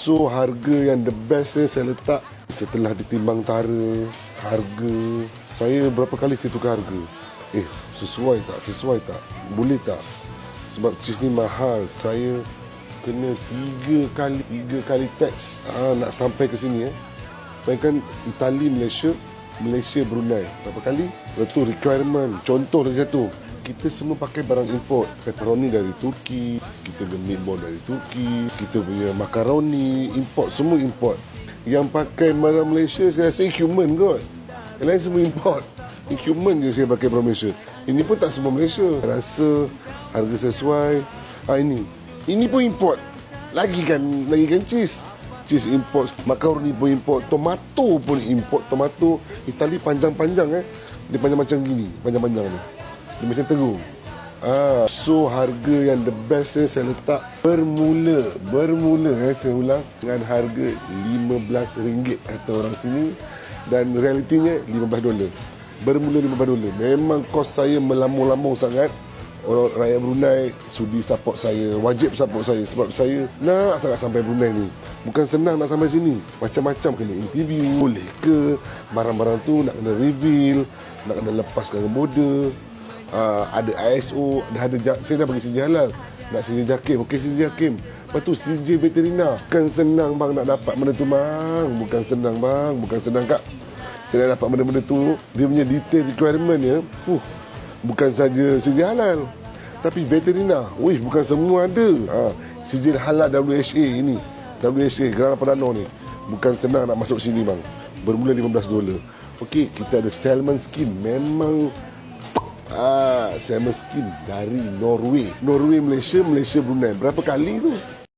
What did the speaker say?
So harga yang the best saya letak setelah ditimbang tara, harga. Saya berapa kali saya tukar harga. Sesuai tak? Sesuai tak? Boleh tak? Sebab cheese ni mahal. Saya kena tiga kali tax nak sampai ke sini. Bayangkan Itali, Malaysia, Brunei. Berapa kali? Betul requirement. Contoh lagi satu. Kita semua pakai barang import. Pepperoni dari Turki, kita punya meatball dari Turki, kita punya makaroni import, semua import. Yang pakai barang Malaysia saya rasa human kot. Yang lain semua import. Human je saya pakai barang Malaysia. Ini pun tak semua Malaysia. Rasa harga sesuai. Ini pun import. Lagi kan cheese. Cheese import, makaroni pun import, tomato pun import. Tomato Itali panjang-panjang Dia panjang macam gini, panjang-panjang ni. Dia macam terung. So harga yang the best saya letak bermula saya ulang dengan harga RM15 kata orang sini, dan realitinya $15. Bermula $15. Memang kos saya melambung-lambung sangat. Orang rakyat Brunei sudi support saya, wajib support saya sebab saya nak sangat sampai Brunei ni. Bukan senang nak sampai sini. Macam-macam kena interview, boleh ke barang-barang tu nak kena reveal, nak kena lepaskan border. Ada ISO, saya dah bagi CJ halal. Nak CJ JAKIM, okey CJ JAKIM. Lepas tu CJ veterina. Bukan senang bang nak dapat benda tu bang. Bukan senang bang, bukan senang kak. Saya dah dapat benda-benda tu. Dia punya detail requirement ya. Bukan saja CJ halal, tapi veterina. Bukan semua ada. CJ halal WHA ini. WHA Gerana Perdana ni. Bukan senang nak masuk sini bang. Bermula $15. Okey, kita ada salmon skin. Memang salmon skin dari Norway, Malaysia, Brunei. Berapa kali tu?